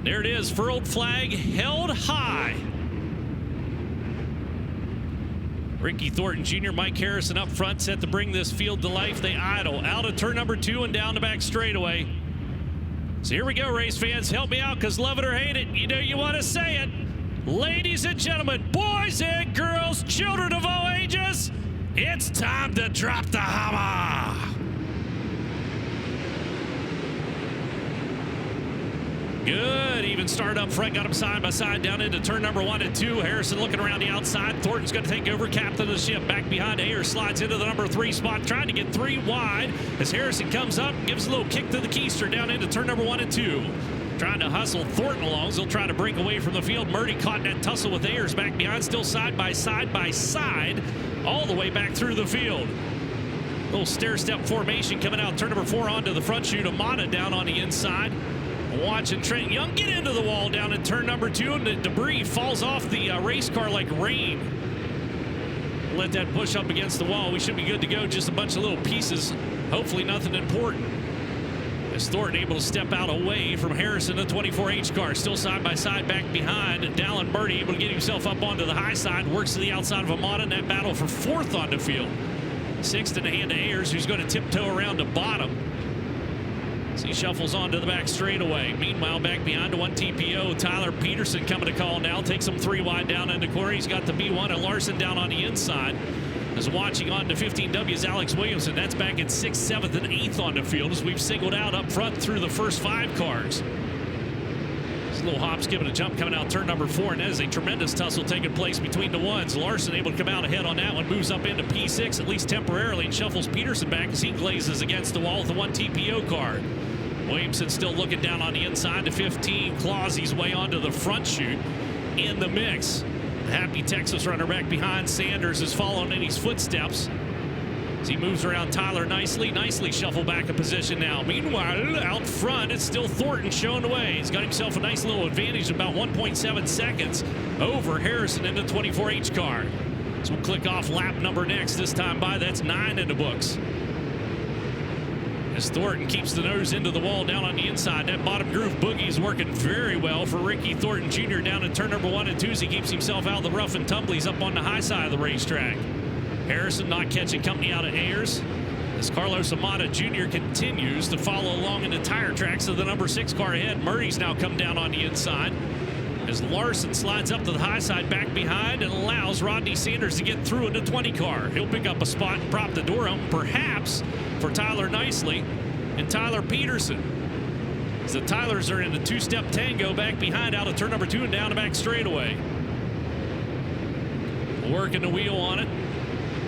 There it is, furled flag held high. Ricky Thornton Jr., Mike Harrison up front, set to bring this field to life. They idle out of turn number 2 and down the back straightaway. So here we go, race fans. Help me out, because love it or hate it, you know you want to say it. Ladies and gentlemen, boys and girls, children of all ages, it's time to drop the hammer. Good, even start up front, got him side by side down into turn number 1 and 2. Harrison looking around the outside. Thornton's going to take over, captain of the ship. Back behind Ayers, slides into the number 3 spot, trying to get 3 wide as Harrison comes up, gives a little kick to the keister down into turn number 1 and 2. Trying to hustle Thornton along, so he'll try to break away from the field. Murdy caught in that tussle with Ayers back behind, still side by side, all the way back through the field. Little stair-step formation coming out, turn number 4 onto the front chute. Amata down on the inside. Watching Trent Young get into the wall down in turn number 2, and the debris falls off the race car like rain. Let that push up against the wall. We should be good to go. Just a bunch of little pieces. Hopefully nothing important. As Thornton able to step out away from Harrison, the 24H car. Still side by side back behind. Dallin Murdy able to get himself up onto the high side. Works to the outside of Amata in that battle for 4th on the field. 6th in the hand of Ayers, who's going to tiptoe around the bottom. So he shuffles onto the back straightaway. Meanwhile, back behind to 1 TPO. Tyler Peterson coming to call now. Takes him 3 wide down in the corner. He's got the B1 and Larson down on the inside. As watching on to 15W's Alex Williamson. That's back at 6th, 7th, and 8th on the field as we've singled out up front through the first 5 cars. This little hop, skip, and a jump coming out turn number 4, and that is a tremendous tussle taking place between the ones. Larson able to come out ahead on that one, moves up into P6 at least temporarily, and shuffles Peterson back as he glazes against the wall with the 1 TPO car. Williamson still looking down on the inside to 15, claws his way onto the front chute in the mix. The happy Texas runner back behind Sanders is following in his footsteps as he moves around Tyler nicely shuffled back a position now. Meanwhile, out front, it's still Thornton showing the way. He's got himself a nice little advantage, about 1.7 seconds over Harrison in the 24H car. So we'll click off lap number next. This time by, that's 9 in the books. As Thornton keeps the nose into the wall down on the inside. That bottom groove boogie is working very well for Ricky Thornton Jr. down in turn number 1 and 2 as he keeps himself out of the rough and tumblies up on the high side of the racetrack. Harrison not catching company out of Ayers as Carlos Amata Jr. continues to follow along in the tire tracks of the number 6 car ahead. Murray's now come down on the inside as Larson slides up to the high side back behind and allows Rodney Sanders to get through in the 20 car. He'll pick up a spot and prop the door open, perhaps for Tyler Nicely and Tyler Peterson. So the Tylers are in the 2-step tango back behind out of turn number 2 and down the back straightaway. Working the wheel on it.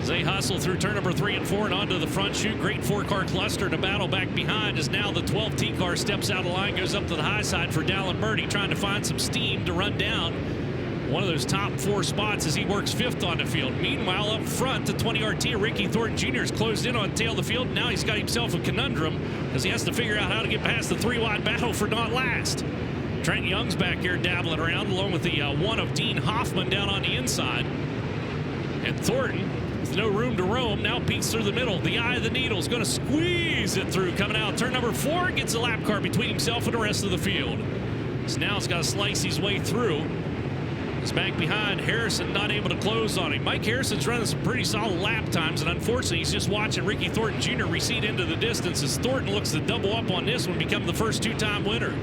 They hustle through turn number 3 and 4 and onto the front chute. Great 4-car cluster to battle back behind as now the 12T car steps out of line, goes up to the high side for Dallin Murdy, trying to find some steam to run down one of those top 4 spots as he works 5th on the field. Meanwhile, up front, the 20RT Ricky Thornton Jr. is closed in on tail of the field. Now he's got himself a conundrum as he has to figure out how to get past the 3-wide battle for not last. Trent Young's back here dabbling around along with the 1 of Dean Hoffman down on the inside. And Thornton, with no room to roam, now peeks through the middle. The eye of the needle is going to squeeze it through. Coming out turn number 4, gets a lap car between himself and the rest of the field. So now it's got to slice his way through. It's back behind Harrison, not able to close on him. Mike Harrison's running some pretty solid lap times, and unfortunately he's just watching Ricky Thornton Jr. recede into the distance as Thornton looks to double up on this one, become the first 2-time winner.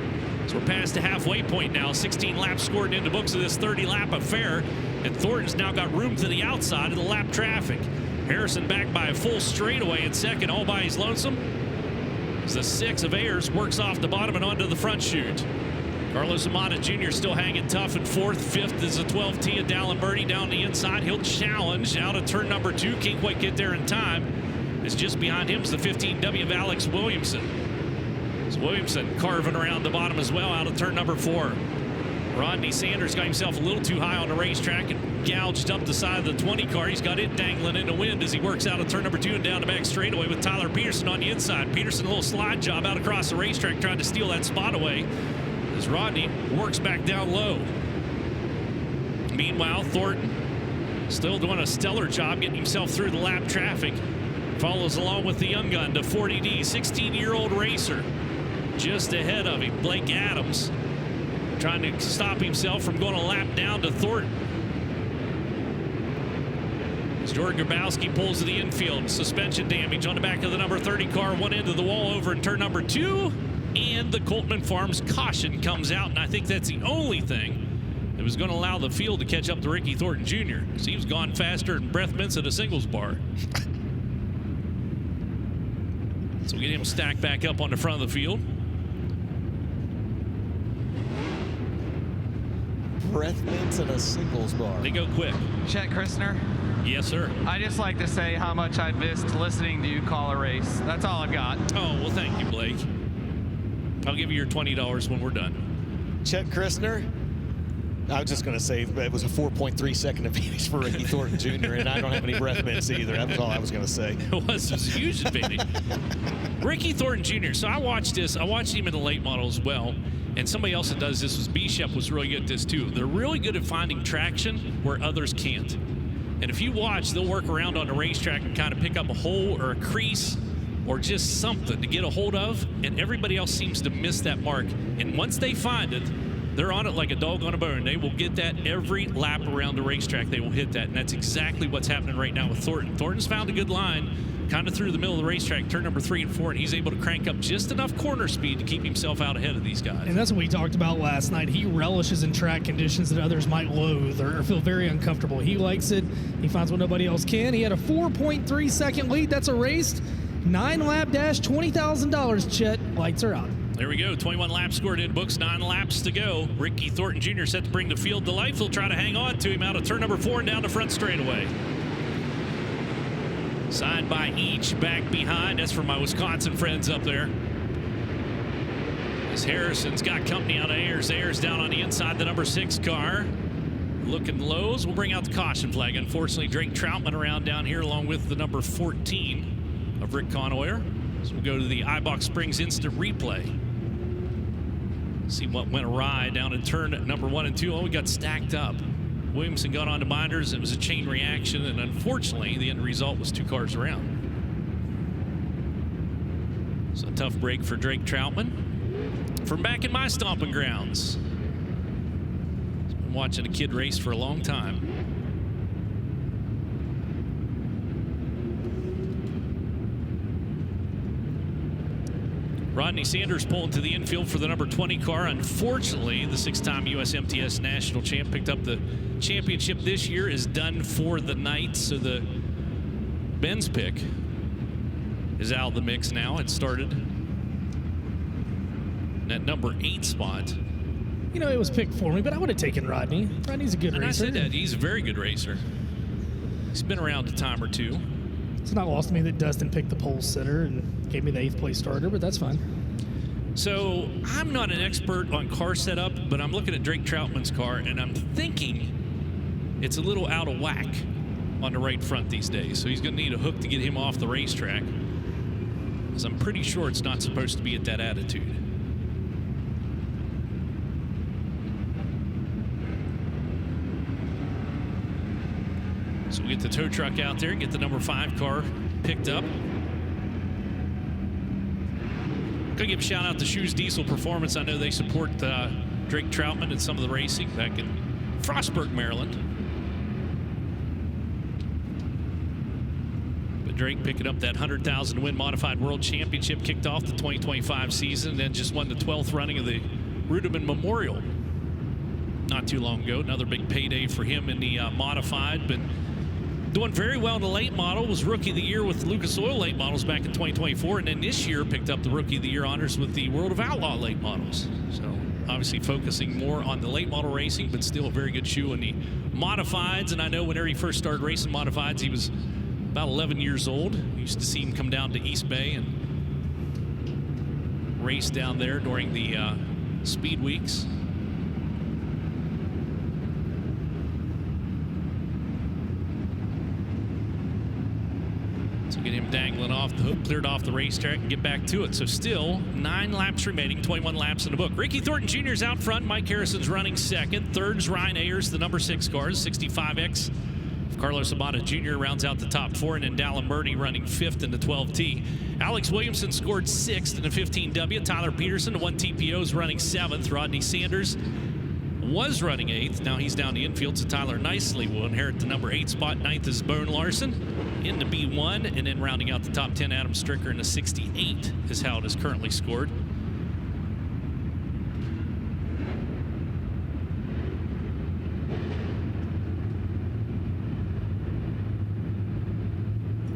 So we're past the halfway point now. 16 laps scored into books of this 30-lap affair, and Thornton's now got room to the outside of the lap traffic. Harrison back by a full straightaway in second, all by his lonesome. As the 6 of Ayers works off the bottom and onto the front chute. Carlos Amata Jr. still hanging tough in 4th. 5th is a 12T of Dallin Murdy down the inside. He'll challenge out of turn number 2. Can't quite get there in time. As just behind him is the 15W of Alex Williamson. As Williamson carving around the bottom as well out of turn number 4. Rodney Sanders got himself a little too high on the racetrack and gouged up the side of the 20 car. He's got it dangling in the wind as he works out of turn number 2 and down the back straightaway with Tyler Peterson on the inside. Peterson a little slide job out across the racetrack trying to steal that spot away as Rodney works back down low. Meanwhile, Thornton still doing a stellar job getting himself through the lap traffic. Follows along with the young gun, the 40D, 16-year-old racer. Just ahead of him, Blake Adams. trying to stop himself from going a lap down to Thornton. As Jordan Grabowski pulls to the infield, suspension damage on the back of the number 30 car, one end of the wall over in turn number 2, and the Coltman Farms caution comes out, and I think that's the only thing that was going to allow the field to catch up to Ricky Thornton Jr. because he was gone faster than breath mints at a singles bar. So we get him stacked back up on the front of the field. Breath mints at a singles bar. They go quick. Chet Christner. Yes, sir. I just like to say how much I missed listening to you call a race. That's all I've got. Oh, well, thank you, Blake. I'll give you your $20 when we're done. Chet Christner, I was just going to say it was a 4.3 second advantage for Ricky Thornton Jr., and I don't have any breath mints either. That was all I was going to say. It was a huge advantage. Ricky Thornton Jr., so I watched this. I watched him in the late model as well, and somebody else that does this was B-Shep was really good at this too. They're really good at finding traction where others can't. And if you watch, they'll work around on the racetrack and kind of pick up a hole or a crease or just something to get a hold of, and everybody else seems to miss that mark. And once they find it, they're on it like a dog on a bone. They will get that every lap around the racetrack. They will hit that, and that's exactly what's happening right now with Thornton. Thornton's found a good line kind of through the middle of the racetrack, turn number 3 and 4, and he's able to crank up just enough corner speed to keep himself out ahead of these guys. And that's what we talked about last night. He relishes in track conditions that others might loathe or feel very uncomfortable. He likes it. He finds what nobody else can. He had a 4.3 second lead. That's a race. 9-lap dash, $20,000. Chet, lights are out. There we go. 21 laps scored in books, 9 laps to go. Ricky Thornton Jr. set to bring the field to life. They'll try to hang on to him out of turn number 4 and down the front straightaway. Signed by each back behind. That's for my Wisconsin friends up there. As Harrison's got company out of Ayers. Ayers down on the inside, the number 6 car. Looking lows. We'll bring out the caution flag. Unfortunately, Drake Troutman around down here along with the number 14 of Rick Conoyer. So we'll go to the Ibach Springs instant replay. See what went awry down in turn number 1 and 2. Oh, we got stacked up. Williamson got onto binders. It was a chain reaction, and unfortunately, the end result was 2 cars around. So a tough break for Drake Troutman. From back in my stomping grounds. Been watching a kid race for a long time. Rodney Sanders pulling to the infield for the number 20 car. Unfortunately, the 6-time U.S. MTS national champ picked up the championship this year, is done for the night. So the Benz pick is out of the mix now. It started in that number 8 spot. You know, it was picked for me, but I would have taken Rodney. Rodney's a good racer. I said that. He's a very good racer. He's been around a time or two. It's not lost to me that Dustin picked the pole sitter and gave me the 8th place starter, but that's fine. So I'm not an expert on car setup, but I'm looking at Drake Troutman's car, and I'm thinking it's a little out of whack on the right front these days. So he's going to need a hook to get him off the racetrack, because I'm pretty sure it's not supposed to be at that attitude. So we get the tow truck out there, get the number 5 car picked up. Gonna give a shout out to Shoes Diesel Performance. I know they support Drake Troutman and some of the racing back in Frostburg, Maryland. But Drake picking up that 100,000 to win Modified World Championship, kicked off the 2025 season, and then just won the 12th running of the Ruderman Memorial not too long ago. Another big payday for him in the Modified, but doing very well in the late model. Was Rookie of the Year with Lucas Oil late models back in 2024, and then this year picked up the Rookie of the Year honors with the World of Outlaw late models. So obviously focusing more on the late model racing, but still a very good shoe in the modifieds. And I know whenever he first started racing modifieds, he was about 11 years old. We used to see him come down to East Bay and race down there during the speed weeks. Get him dangling off the hook, cleared off the racetrack, and get back to it. So still 9 laps remaining, 21 laps in the book. Ricky Thornton Jr. is out front. Mike Harrison's running second. Third's Ryan Ayers, the number 6 cars, 65X. Carlos Abada Jr. rounds out the top 4, and then Dallin Burney running 5th in the 12T. Alex Williamson scored 6th in the 15W. Tyler Peterson, the 1 TPO, is running 7th. Rodney Sanders was running 8th. Now he's down the infield, so Tyler Nicely will inherit the number 8 spot. 9th is Bone Larson into B1, and then rounding out the top 10, Adam Stricker in the 68 is how it is currently scored.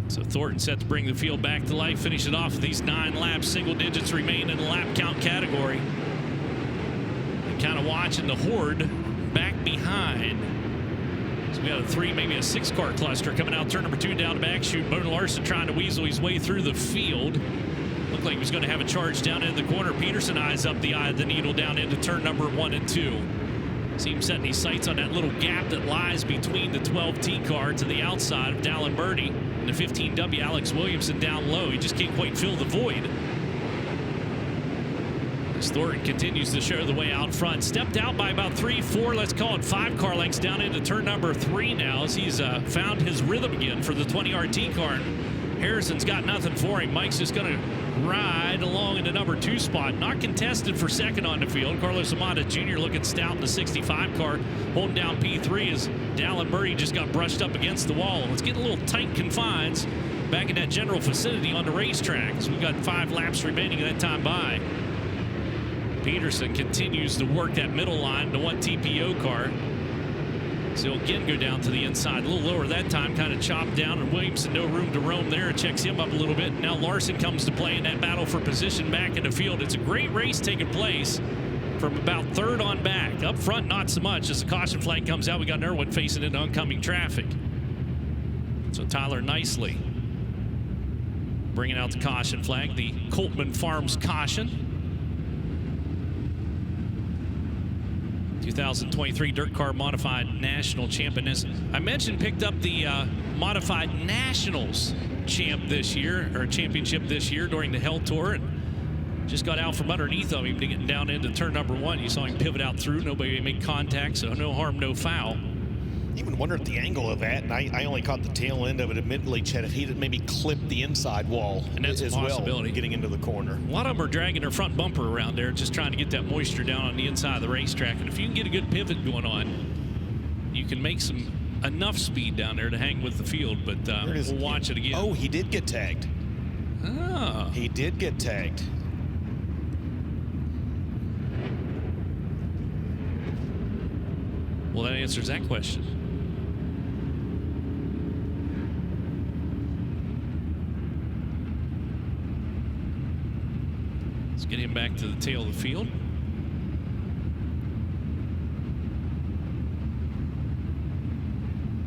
So Thornton set to bring the field back to life, finish it off with these 9 laps. Single digits remain in the lap count category. And kind of watching the horde back behind. So we got a 3, maybe a 6-car cluster coming out. Turn number 2 down the back chute. Bone Larson trying to weasel his way through the field. Looked like he was going to have a charge down in the corner. Peterson eyes up the eye of the needle down into turn number 1 and 2. See him setting his sights on that little gap that lies between the 12T car to the outside of Dallin Birdie and the 15W Alex Williamson down low. He just can't quite fill the void. As Thornton continues to show the way out front. Stepped out by about 3, 4, let's call it 5 car lengths down into turn number 3 now as he's found his rhythm again for the 20RT car. And Harrison's got nothing for him. Mike's just going to ride along in the number 2 spot. Not contested for second on the field. Carlos Amata Jr. looking stout in the 65 car. Holding down P3 as Dallin Birdie just got brushed up against the wall. Let's get a little tight confines back in that general vicinity on the racetrack. So we've got 5 laps remaining at that time by. Peterson continues to work that middle line, the 1 TPO car. So he'll again go down to the inside. A little lower that time, kind of chopped down, and Williamson no room to roam there. It checks him up a little bit. Now Larson comes to play in that battle for position back in the field. It's a great race taking place from about 3rd on back. Up front, not so much. As the caution flag comes out, we got Irwin facing into oncoming traffic. So Tyler Nicely bringing out the caution flag, the Coltman Farms caution. 2023 Dirt Car Modified National Champion. As I mentioned, picked up the Modified Nationals champ this year, or championship this year during the Hell Tour, and just got out from underneath of him, getting down into turn number 1. You saw him pivot out through. Nobody made contact, so no harm, no foul. Even wondered the angle of that, and I only caught the tail end of it. Admittedly, Chet, if he had maybe clipped the inside wall, and that's as a possibility. Well, getting into the corner. A lot of them are dragging their front bumper around there, just trying to get that moisture down on the inside of the racetrack. And if you can get a good pivot going on, you can make enough speed down there to hang with the field. But we'll watch it again. Oh, he did get tagged. Oh. He did get tagged. Well, that answers that question. Get him back to the tail of the field.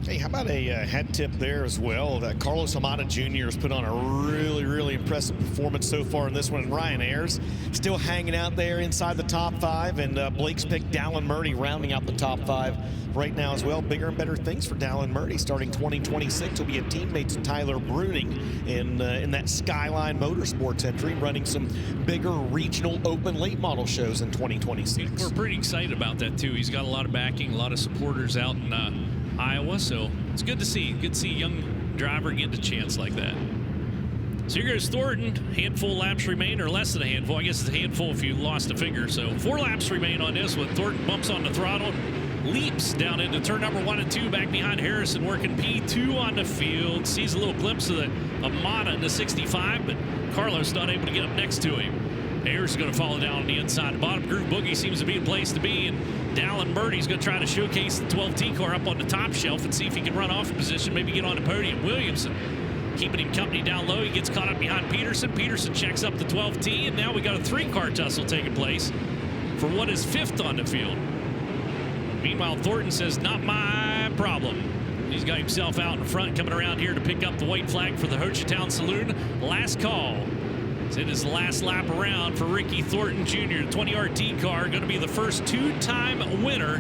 Hey, how about a hat tip there as well? That Carlos Amata Jr. has put on a really, really impressive performance so far in this one. And Ryan Ayers still hanging out there inside the top 5. And Blake's picked Dallin Birdie rounding out the top 5 right now as well. Bigger and better things for Dallin Birdie. Starting 2026, he'll be a teammate to Tyler Bruning in that Skyline Motorsports entry, running some bigger regional open late model shows in 2026. We're pretty excited about that too. He's got a lot of backing, a lot of supporters out in Iowa, so it's good to see. Good to see a young driver get a chance like that. So here goes Thornton. Handful laps remain, or less than a handful. I guess it's a handful if you lost a finger. So 4 laps remain on this one. Thornton bumps on the throttle, leaps down into turn number 1 and 2, back behind Harrison, working P2 on the field. Sees a little glimpse of the Amata in the 65, but Carlos not able to get up next to him. Ayers is going to follow down on the inside. The bottom group boogie seems to be a place to be, and Dallin Birdie's going to try to showcase the 12T car up on the top shelf and see if he can run off a position, maybe get on the podium. Williamson keeping him company down low. He gets caught up behind Peterson. Peterson checks up the 12T, and now we got a 3-car tussle taking place for what is 5th on the field. Meanwhile, Thornton says, not my problem. He's got himself out in front, coming around here to pick up the white flag for the Ho Chi Town Saloon. Last call. It is the last lap around for Ricky Thornton Jr. The 20RT car going to be the first 2-time winner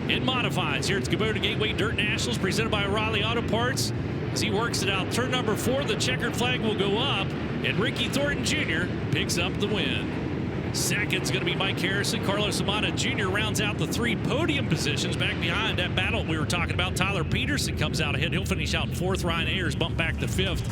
in modifieds. Here it's Kubota Gateway Dirt Nationals presented by O'Reilly Auto Parts. As he works it out, turn number 4, the checkered flag will go up, and Ricky Thornton Jr. picks up the win. Second's going to be Mike Harrison. Carlos Amata Jr. rounds out the 3 podium positions back behind that battle we were talking about. Tyler Peterson comes out ahead. He'll finish out 4th. Ryan Ayers bumped back to 5th.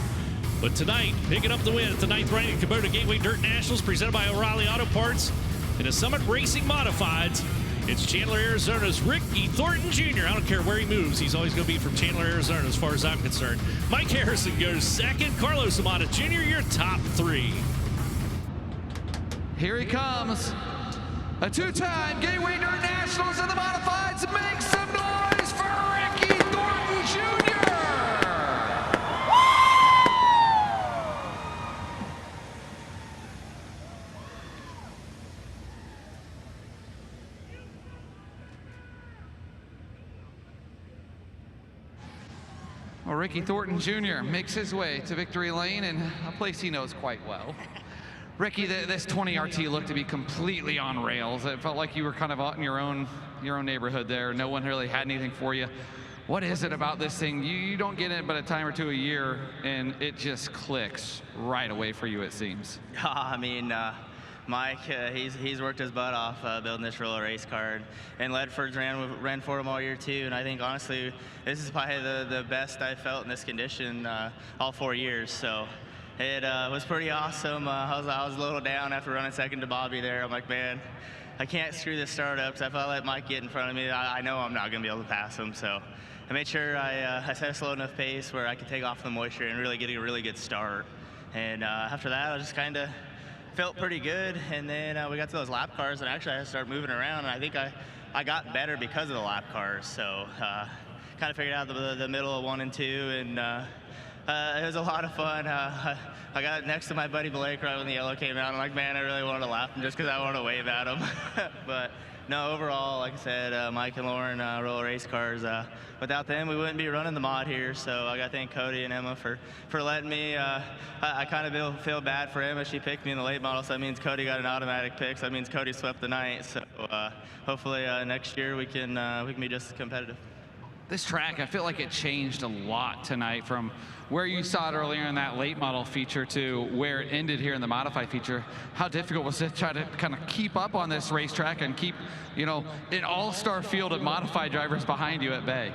But tonight, picking up the win at the 9th running Kubota Gateway Dirt Nationals presented by O'Reilly Auto Parts in the Summit Racing Modifieds, It's Chandler, Arizona's Ricky Thornton Jr. I don't care where he moves. He's always going to be from Chandler, Arizona, as far as I'm concerned. Mike Harrison goes second. Carlos Amata Jr., your top three. Here he comes. A two-time Gateway Dirt Nationals in the Modifieds. Make some noise for Ricky Thornton Jr. Well, Ricky Thornton Jr. makes his way to victory lane in a place he knows quite well. Ricky, this 20 RT looked to be completely on rails. It felt like you were kind of out in your own neighborhood there. No one really had anything for you. What is it about this thing? You don't get it but a time or two a year, and it just clicks right away for you, it seems. I mean, Mike, he's worked his butt off building this roller race car, and Ledford's ran for him all year too. And I think honestly, this is probably the best I felt in this condition all 4 years. So it was pretty awesome. I was a little down after running second to Bobby there. I'm like, man, I can't screw this startup. Because if I let Mike get in front of me, I know I'm not going to be able to pass him. So I made sure I set a slow enough pace where I could take off the moisture and really get a really good start. And after that, I just kind of felt pretty good. And then we got to those lap cars, and actually I had to start moving around. And I think I got better because of the lap cars. So kind of figured out the middle of 1 and 2, and it was a lot of fun. I got next to my buddy Blake right when the yellow came out. I'm like, man, I really wanted to lap him just because I wanted to wave at him. But no, overall, like I said, Mike and Lauren roller race cars. Without them, we wouldn't be running the mod here. So I got to thank Cody and Emma for letting me. I kind of feel bad for Emma. She picked me in the late model, so that means Cody got an automatic pick. So that means Cody swept the night. So hopefully next year we can be just as competitive. This track, I feel like it changed a lot tonight from where you saw it earlier in that late model feature to where it ended here in the modified feature. How difficult was it to try to kind of keep up on this racetrack and keep, you know, an all-star field of modified drivers behind you at bay?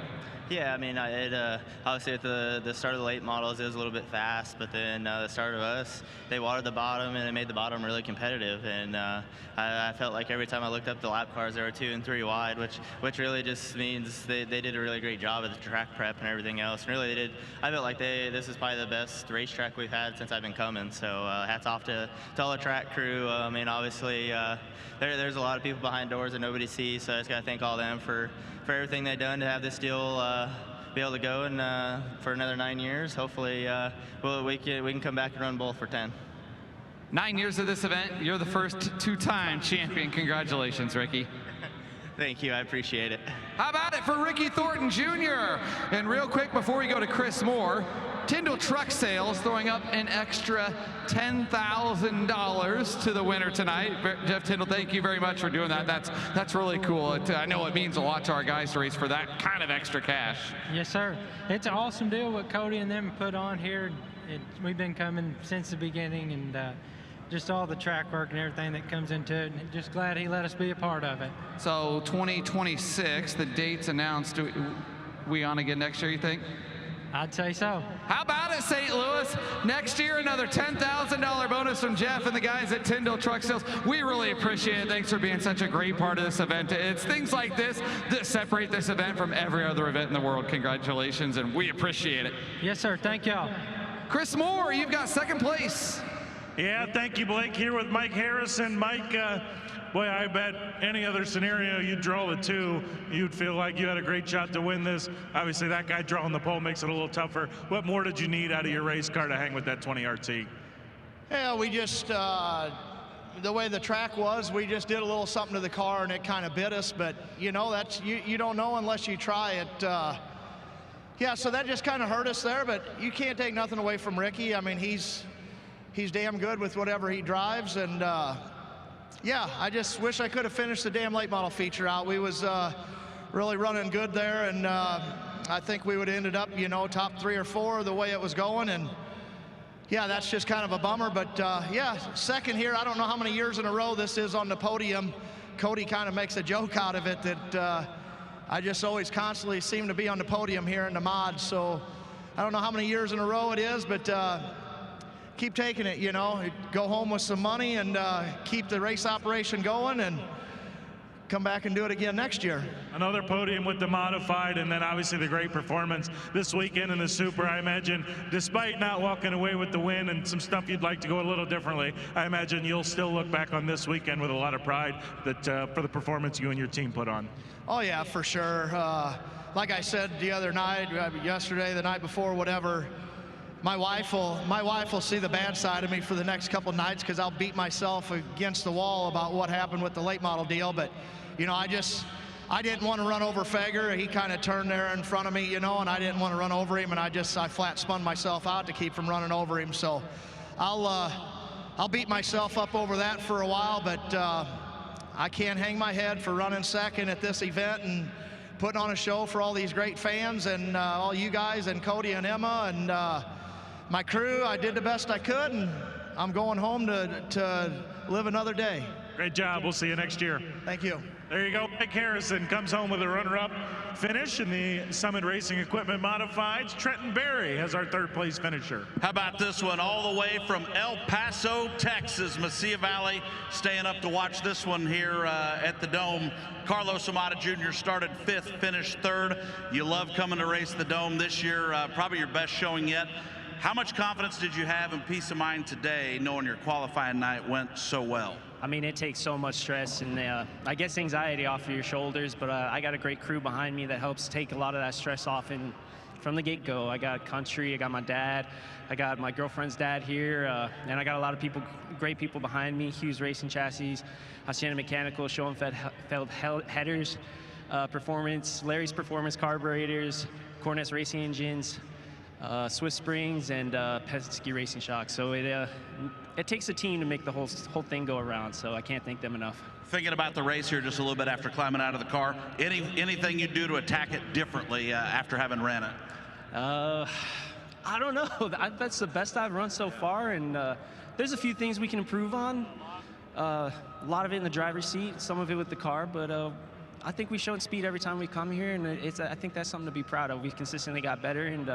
Yeah, I mean, obviously at the start of the late models, it was a little bit fast, but then the start of us, they watered the bottom and it made the bottom really competitive. And I felt like every time I looked up the lap cars, they were 2 and 3 wide, which really just means they did a really great job of the track prep and everything else. And really, they did. I felt like this is probably the best racetrack we've had since I've been coming. So hats off to all the track crew. I mean, obviously, there's a lot of people behind doors that nobody sees, so I just got to thank all of them for everything they've done to have this deal be able to go and for another 9 years. Hopefully we can come back and run both for 10. 9 years of this event, you're the first two-time champion. Congratulations, Ricky. Thank you, I appreciate it. How about it for Ricky Thornton Jr.? And real quick, before we go to Chris Moore, Tyndall Truck Sales throwing up an extra $10,000 to the winner tonight. Jeff Tyndall, thank you very much for doing that. That's really cool. I know it means a lot to our guys to race for that kind of extra cash. Yes, sir. It's an awesome deal what Cody and them put on here. We've been coming since the beginning, and just all the track work and everything that comes into it, and just glad he let us be a part of it. So 2026, the date's announced. We on again next year, you think? I'd say so. How about it, St. Louis? Next year, another $10,000 bonus from Jeff and the guys at Tyndall Truck Sales. We really appreciate it. Thanks for being such a great part of this event. It's things like this that separate this event from every other event in the world. Congratulations, and we appreciate it. Yes, sir. Thank y'all. Chris Moore, you've got second place. Yeah, thank you, Blake. Here with Mike Harrison. Mike, boy, I bet any other scenario you'd draw the 2, you'd feel like you had a great shot to win this. Obviously, that guy drawing the pole makes it a little tougher. What more did you need out of your race car to hang with that 20 RT? Yeah, we just, the way the track was, we just did a little something to the car and it kind of bit us. But, you know, that's you don't know unless you try it. Yeah, so that just kind of hurt us there. But you can't take nothing away from Ricky. I mean, he's damn good with whatever he drives. And, yeah, I just wish I could have finished the damn late model feature out. We was really running good there, and I think we would have ended up, you know, top 3 or 4 the way it was going. And yeah, that's just kind of a bummer. But yeah, second here. I don't know how many years in a row this is on the podium. Cody kind of makes a joke out of it that I just always constantly seem to be on the podium here in the mod. So I don't know how many years in a row it is, but keep taking it, you know, go home with some money and keep the race operation going and come back and do it again next year. Another podium with the modified, and then obviously the great performance this weekend in the Super. I imagine, despite not walking away with the win and some stuff you'd like to go a little differently, I imagine you'll still look back on this weekend with a lot of pride that for the performance you and your team put on. Oh yeah, for sure. Like I said the other night, yesterday, the night before, whatever, my wife will see the bad side of me for the next couple nights because I'll beat myself against the wall about what happened with the late model deal. But you know, I didn't want to run over Fager. He kind of turned there in front of me, you know, and I didn't want to run over him, and I flat spun myself out to keep from running over him. So I'll beat myself up over that for a while, but I can't hang my head for running second at this event and putting on a show for all these great fans and all you guys and Cody and Emma and my crew. I did the best I could, and I'm going home to live another day. Great job. We'll see you next year. Thank you. There you go. Mike Harrison comes home with a runner-up finish in the Summit Racing Equipment Modifieds. Trenton Berry has our third-place finisher. How about this one all the way from El Paso, Texas, Mesilla Valley, staying up to watch this one here at the Dome. Carlos Amata Jr. started 5th, finished 3rd. You love coming to race the Dome this year, probably your best showing yet. How much confidence did you have and peace of mind today knowing your qualifying night went so well? I mean, it takes so much stress and I guess anxiety off of your shoulders, but I got a great crew behind me that helps take a lot of that stress off. And from the get-go, I got country, I got my dad, I got my girlfriend's dad here, and I got a lot of people, great people behind me. Hughes Racing Chassis, Hacienda Mechanical, Schoenfeld headers, Performance, Larry's Performance carburetors, Cornet's Racing Engines, Swiss Springs, and Penske Racing Shocks. So it takes a team to make the whole thing go around, so I can't thank them enough. Thinking about the race here just a little bit after climbing out of the car, anything you do to attack it differently after having ran it? I don't know. That's the best I've run so far, and there's a few things we can improve on. A lot of it in the driver's seat, some of it with the car, but I think we've shown speed every time we come here, and I think that's something to be proud of. We've consistently got better, and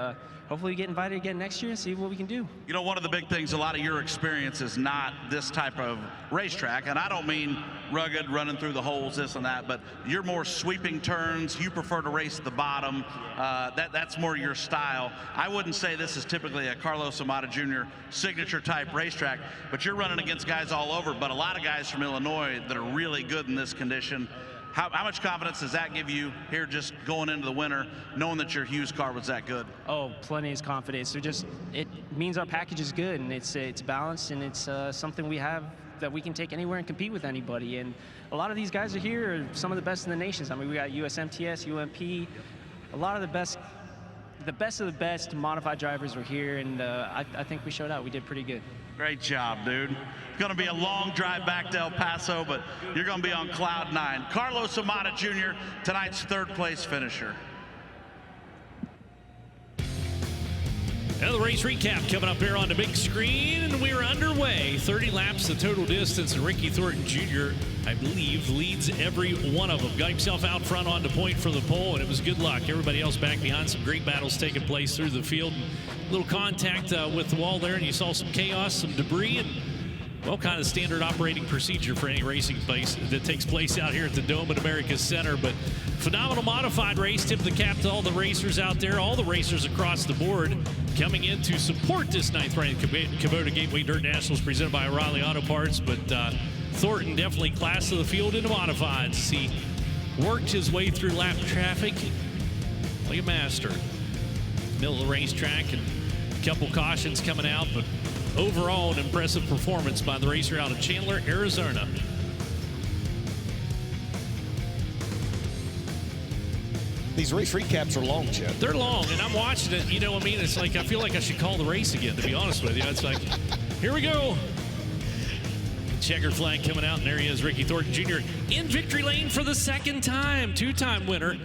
hopefully we get invited again next year and see what we can do. You know, one of the big things, a lot of your experience is not this type of racetrack, and I don't mean rugged, running through the holes, this and that, but you're more sweeping turns. You prefer to race the bottom. That's more your style. I wouldn't say this is typically a Carlos Amata Jr. signature type racetrack, but you're running against guys all over, but a lot of guys from Illinois that are really good in this condition. How much confidence does that give you here just going into the winter, knowing that your Hughes car was that good? Oh, plenty of confidence. It means our package is good, and it's balanced, and it's something we have that we can take anywhere and compete with anybody. And a lot of these guys are here are some of the best in the nations. I mean, we got USMTS, UMP, a lot of the best of the best modified drivers were here, and I think we showed out. We did pretty good. Great job, dude. It's going to be a long drive back to El Paso, but you're going to be on cloud 9. Carlos Amata Jr., tonight's 3rd place finisher. And the race recap coming up here on the big screen, and we're underway. 30 laps, the total distance, and Ricky Thornton Jr., I believe, leads every one of them. Got himself out front on the point for the pole, and it was good luck. Everybody else back behind. Some great battles taking place through the field. A little contact with the wall there, and you saw some chaos, some debris, and well, kind of standard operating procedure for any racing place that takes place out here at the Dome at America's Center. But phenomenal modified race. Tip the cap to all the racers out there, all the racers across the board coming in to support this 9th ranked Kubota Gateway Dirt Nationals presented by O'Reilly Auto Parts. But Thornton definitely class of the field in the modifieds. He worked his way through lap traffic like a master. Middle of the racetrack, and a couple cautions coming out, but overall an impressive performance by the racer out of Chandler, Arizona. These race recaps are long, Chip. They're long, and I'm watching it. You know what I mean? It's like I feel like I should call the race again, to be honest with you. It's like, here we go. Checkered flag coming out, and there he is, Ricky Thornton Jr. in victory lane for the 2nd time. 2-time winner.